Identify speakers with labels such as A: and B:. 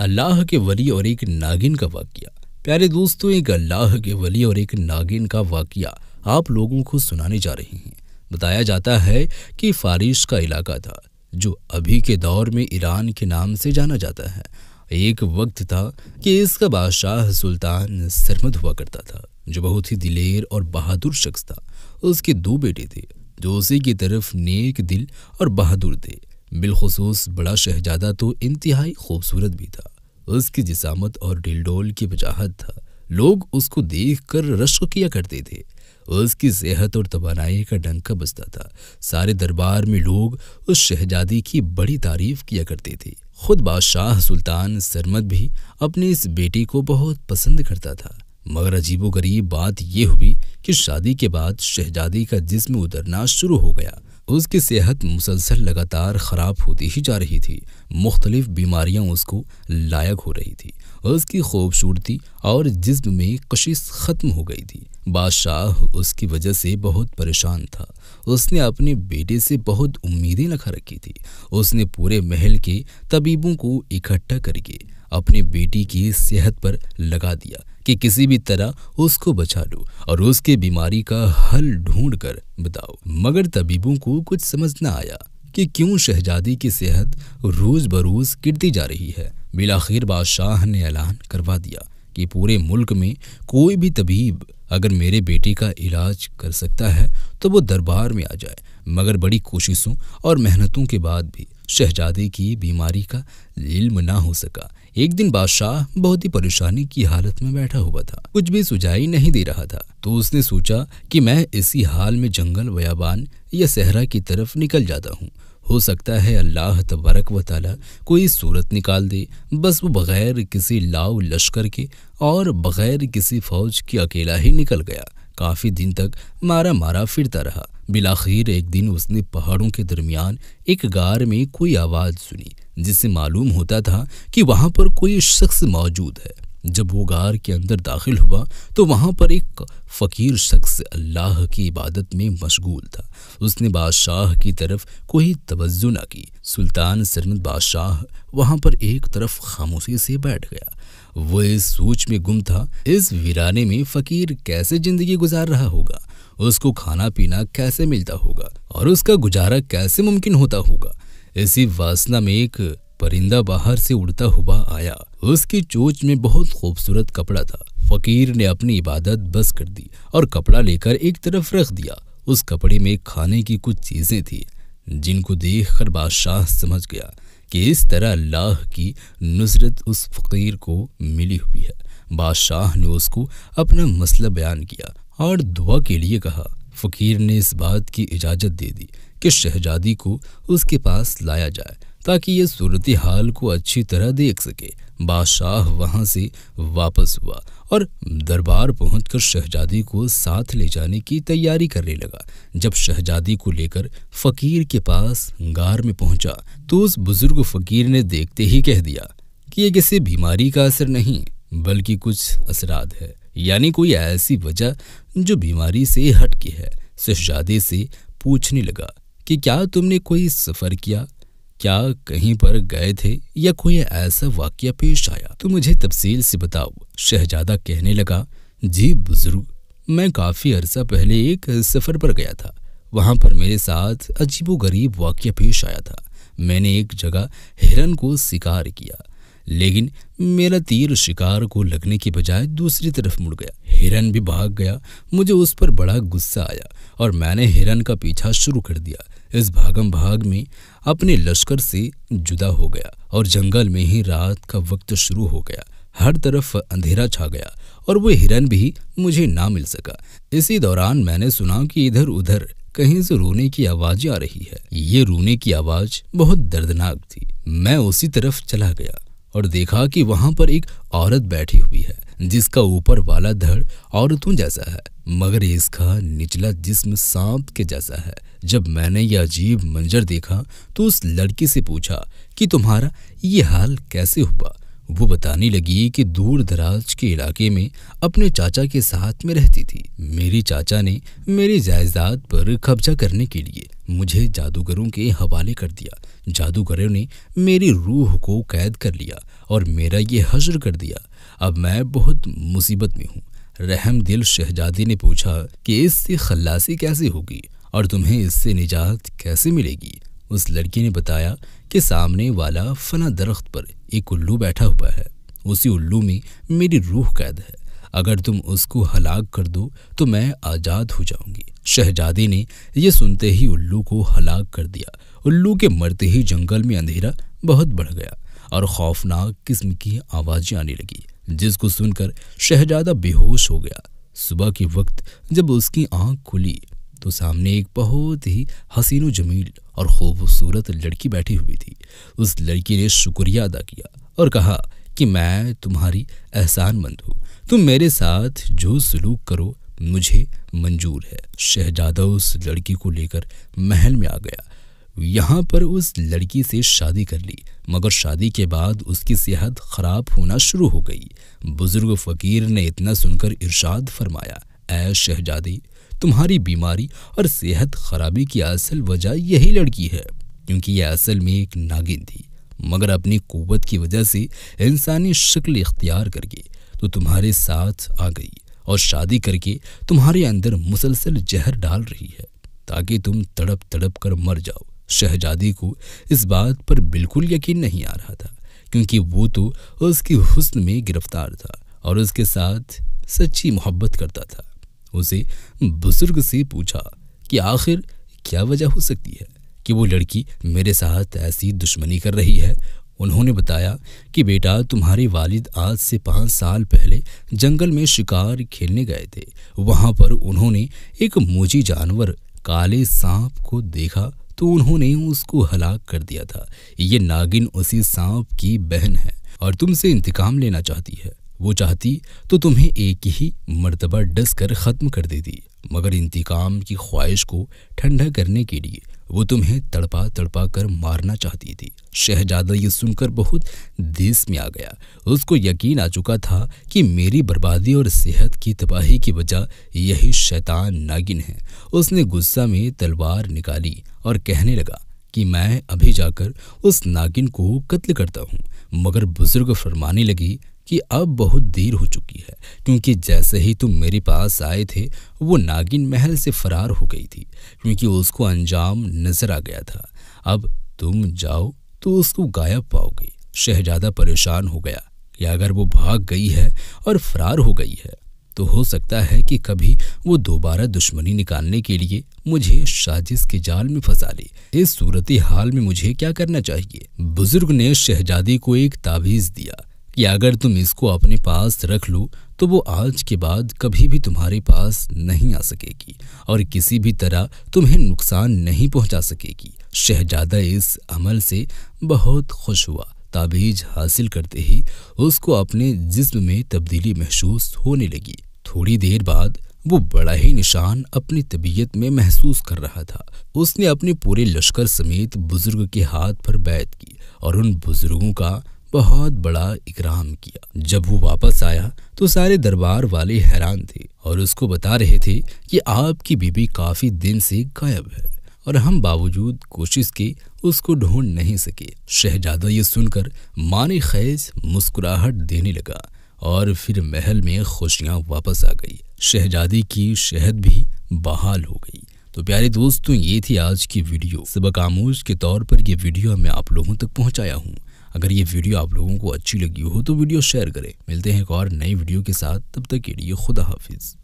A: अल्लाह के वली और एक नागिन का वाक़या। प्यारे दोस्तों, एक अल्लाह के वली और एक नागिन का वाक़या आप लोगों को सुनाने जा रहे हैं। बताया जाता है कि फारिस का इलाका था जो अभी के दौर में ईरान के नाम से जाना जाता है। एक वक्त था कि इसका बादशाह सुल्तान सरमद हुआ करता था जो बहुत ही दिलेर और बहादुर शख्स था। उसके 2 बेटे थे जो उसी की तरफ नेक दिल और बहादुर थे। बिलखुसूस बड़ा शहजादा तो इंतहाई खूबसूरत भी था। उसकी जिसामत और डिलडोल की वजाहत था लोग उसको देखकर रश्क किया करते थे। उसकी सेहत और तवानाई का डंका बजता था। सारे दरबार में लोग उस शहजादी की बड़ी तारीफ किया करते थे। खुद बादशाह सुल्तान सरमद भी अपने इस बेटी को बहुत पसंद करता था। मगर अजीबोगरीब बात यह हुई कि शादी के बाद शहजादी का जिस्म उतरना शुरू हो गया। उसकी सेहत मुसलसल लगातार ख़राब होती ही जा रही थी। मुख्तलिफ बीमारियां उसको लायक हो रही थी। उसकी खूबसूरती और जिस्म में कशिश ख़त्म हो गई थी। बादशाह उसकी वजह से बहुत परेशान था। उसने अपने बेटे से बहुत उम्मीदें लगा रखी थी। उसने पूरे महल के तबीबों को इकट्ठा करके अपनी बेटी की सेहत पर लगा दिया कि किसी भी तरह उसको बचा लो और उसके बीमारी का हल ढूंढ कर बताओ। मगर तबीबों को कुछ समझ न आया कि क्यों शहजादी की सेहत रोज बरोज गिरती जा रही है। बिलाखिर बादशाह ने ऐलान करवा दिया कि पूरे मुल्क में कोई भी तबीब अगर मेरे बेटे का इलाज कर सकता है तो वो दरबार में आ जाए। मगर बड़ी कोशिशों और मेहनतों के बाद भी शहजादी की बीमारी का इल्म ना हो सका। एक दिन बादशाह बहुत ही परेशानी की हालत में बैठा हुआ था, कुछ भी सुझाई नहीं दे रहा था। तो उसने सोचा कि मैं इसी हाल में जंगल बयाबान या सहरा की तरफ निकल जाता हूँ। हो सकता है अल्लाह तबारक व तआला कोई सूरत निकाल दे। बस वो बग़ैर किसी लाव लश्कर के और बग़ैर किसी फौज के अकेला ही निकल गया। काफ़ी दिन तक मारा मारा फिरता रहा। बिलाखिर एक दिन उसने पहाड़ों के दरमियान एक गार में कोई आवाज़ सुनी जिससे मालूम होता था कि वहाँ पर कोई शख्स मौजूद है। जब वो गार के अंदर दाखिल हुआ तो वहाँ पर एक फ़कीर शख्स अल्लाह की इबादत में मशगूल था। उसने बादशाह की तरफ कोई तवज्जो न की। सुल्तान सरमद बादशाह वहाँ पर एक तरफ खामोशी से बैठ गया। वो इस सोच में गुम था, इस वीराने में फ़कीर कैसे ज़िंदगी गुजार रहा होगा, उसको खाना पीना कैसे मिलता होगा और उसका गुजारा कैसे मुमकिन होता होगा। इसी वासना में एक परिंदा बाहर से उड़ता हुआ आया। उसकी चोंच में बहुत खूबसूरत कपड़ा था। फकीर ने अपनी इबादत बस कर दी और कपड़ा लेकर एक तरफ रख दिया। उस कपड़े में खाने की कुछ चीज़ें थी जिनको देखकर बादशाह समझ गया कि इस तरह अल्लाह की नुसरत उस फ़कीर को मिली हुई है। बादशाह ने उसको अपना मसला बयान किया और दुआ के लिए कहा। फ़कीर ने इस बात की इजाज़त दे दी कि शहजादी को उसके पास लाया जाए ताकि ये सूरत हाल को अच्छी तरह देख सके। बादशाह वहाँ से वापस हुआ और दरबार पहुंचकर शहजादी को साथ ले जाने की तैयारी करने लगा। जब शहजादी को लेकर फ़कीर के पास गार में पहुंचा तो उस बुजुर्ग फ़कीर ने देखते ही कह दिया कि ये किसी बीमारी का असर नहीं बल्कि कुछ असरात है, यानी कोई ऐसी वजह जो बीमारी से हट के है। शहजादी से पूछने लगा कि क्या तुमने कोई सफ़र किया, क्या कहीं पर गए थे या कोई ऐसा वाक़या पेश आया तो मुझे तफसील से बताओ। शहजादा कहने लगा, जी बुजुर्ग, मैं काफ़ी अरसा पहले एक सफ़र पर गया था। वहाँ पर मेरे साथ अजीबोगरीब वाक़या पेश आया था। मैंने एक जगह हिरन को शिकार किया, लेकिन मेरा तीर शिकार को लगने के बजाय दूसरी तरफ मुड़ गया। हिरन भी भाग गया। मुझे उस पर बड़ा गुस्सा आया और मैंने हिरन का पीछा शुरू कर दिया। इस भागम भाग में अपने लश्कर से जुदा हो गया और जंगल में ही रात का वक्त शुरू हो गया। हर तरफ अंधेरा छा गया और वो हिरन भी मुझे ना मिल सका। इसी दौरान मैंने सुना कि इधर उधर कहीं से रोने की आवाज़ आ रही है। ये रोने की आवाज़ बहुत दर्दनाक थी। मैं उसी तरफ चला गया और देखा कि वहाँ पर एक औरत बैठी हुई है जिसका ऊपर वाला धड़ औरतों जैसा है मगर इसका निचला जिस्म सांप के जैसा है। जब मैंने यह अजीब मंजर देखा तो उस लड़की से पूछा कि तुम्हारा ये हाल कैसे हुआ। वो बताने लगी कि दूर दराज के इलाके में अपने चाचा के साथ में रहती थी। मेरी चाचा ने मेरी जायदाद पर कब्जा करने के लिए مجھے جادوگروں کے حوالے کر دیا۔ جادوگروں نے میری روح کو قید کر لیا اور میرا یہ حشر کر دیا۔ اب میں بہت مصیبت میں ہوں۔ رحم دل شہزادی نے پوچھا کہ اس سے خلاصی کیسے ہوگی اور تمہیں اس سے نجات کیسے ملے گی؟ اس لڑکی نے بتایا کہ سامنے والا فنا درخت پر ایک الو بیٹھا ہوا ہے، اسی الو میں میری روح قید ہے، اگر تم اس کو ہلاک کر دو تو میں آزاد ہو جاؤں گی۔ شہزادی نے یہ سنتے ہی الو کو ہلاک کر دیا۔ الو کے مرتے ہی جنگل میں اندھیرا بہت بڑھ گیا اور خوفناک قسم کی آوازیں آنے لگی، جس کو سن کر شہزادہ بے ہوش ہو گیا۔ صبح کے وقت جب اس کی آنکھ کھلی تو سامنے ایک بہت ہی حسین و جمیل اور خوبصورت لڑکی بیٹھی ہوئی تھی۔ اس لڑکی نے شکریہ ادا کیا اور کہا کہ میں تمہاری احسان مند ہوں، تم میرے ساتھ جو سلوک کرو مجھے منظور ہے۔ شہزادہ اس لڑکی کو لے کر محل میں آ گیا۔ یہاں پر اس لڑکی سے شادی کر لی، مگر شادی کے بعد اس کی صحت خراب ہونا شروع ہو گئی۔ بزرگ فقیر نے اتنا سن کر ارشاد فرمایا، اے شہزادی، تمہاری بیماری اور صحت خرابی کی اصل وجہ یہی لڑکی ہے، کیونکہ یہ اصل میں ایک ناگن تھی، مگر اپنی قوت کی وجہ سے انسانی شکل اختیار کر کے تو تمہارے ساتھ آ گئی اور شادی کر کے تمہارے اندر مسلسل زہر ڈال رہی ہے تاکہ تم تڑپ تڑپ کر مر جاؤ۔ شہزادی کو اس بات پر بالکل یقین نہیں آ رہا تھا، کیونکہ وہ تو اس کی حسن میں گرفتار تھا اور اس کے ساتھ سچی محبت کرتا تھا۔ اسے بزرگ سے پوچھا کہ آخر کیا وجہ ہو سکتی ہے کہ وہ لڑکی میرے ساتھ ایسی دشمنی کر رہی ہے؟ انہوں نے بتایا کہ بیٹا، تمہارے والد آج سے 5 سال پہلے جنگل میں شکار کھیلنے گئے تھے۔ وہاں پر انہوں نے ایک موجی جانور کالے سانپ کو دیکھا تو انہوں نے اس کو ہلاک کر دیا تھا۔ یہ ناگن اسی سانپ کی بہن ہے اور تم سے انتقام لینا چاہتی ہے۔ وہ چاہتی تو تمہیں ایک ہی مرتبہ ڈس کر ختم کر دیتی، مگر انتقام کی خواہش کو ٹھنڈا کرنے کے لیے وہ تمہیں تڑپا تڑپا کر مارنا چاہتی تھی۔ شہزادہ یہ سن کر بہت دیس میں آ گیا۔ اس کو یقین آ چکا تھا کہ میری بربادی اور صحت کی تباہی کی وجہ یہی شیطان ناگن ہے۔ اس نے غصہ میں تلوار نکالی اور کہنے لگا کہ میں ابھی جا کر اس ناگن کو قتل کرتا ہوں، مگر بزرگ فرمانے لگی کہ اب بہت دیر ہو چکی ہے، کیونکہ جیسے ہی تم میرے پاس آئے تھے وہ ناگن محل سے فرار ہو گئی تھی، کیونکہ اس کو انجام نظر آ گیا تھا۔ اب تم جاؤ تو اس کو غائب پاؤ گے۔ شہزادہ پریشان ہو گیا کہ اگر وہ بھاگ گئی ہے اور فرار ہو گئی ہے تو ہو سکتا ہے کہ کبھی وہ دوبارہ دشمنی نکالنے کے لیے مجھے سازش کے جال میں پھنسا لے۔ اس صورتحال میں مجھے کیا کرنا چاہیے؟ بزرگ نے شہزادی کو ایک تعویذ دیا کہ اگر تم اس کو اپنے پاس رکھ لو تو وہ آج کے بعد کبھی بھی تمہارے پاس نہیں آ سکے گی اور کسی بھی طرح تمہیں نقصان نہیں پہنچا سکے گی۔ شہزادہ اس عمل سے بہت خوش ہوا۔ تعویذ حاصل کرتے ہی اس کو اپنے جسم میں تبدیلی محسوس ہونے لگی۔ تھوڑی دیر بعد وہ بڑا ہی نشان اپنی طبیعت میں محسوس کر رہا تھا۔ اس نے اپنے پورے لشکر سمیت بزرگ کے ہاتھ پر بیعت کی اور ان بزرگوں کا بہت بڑا اکرام کیا۔ جب وہ واپس آیا تو سارے دربار والے حیران تھے اور اس کو بتا رہے تھے کہ آپ کی بیوی کافی دن سے غائب ہے اور ہم باوجود کوشش کے اس کو ڈھونڈ نہیں سکے۔ شہزادہ یہ سن کر مانے خیز مسکراہٹ دینے لگا اور پھر محل میں خوشیاں واپس آ گئی۔ شہزادی کی صحت بھی بحال ہو گئی۔ تو پیارے دوستوں، یہ تھی آج کی ویڈیو۔ سبق آموز کے طور پر یہ ویڈیو میں آپ لوگوں تک پہنچایا ہوں۔ اگر یہ ویڈیو آپ لوگوں کو اچھی لگی ہو تو ویڈیو شیئر کریں۔ ملتے ہیں ایک اور نئی ویڈیو کے ساتھ، تب تک کے لیے خدا حافظ۔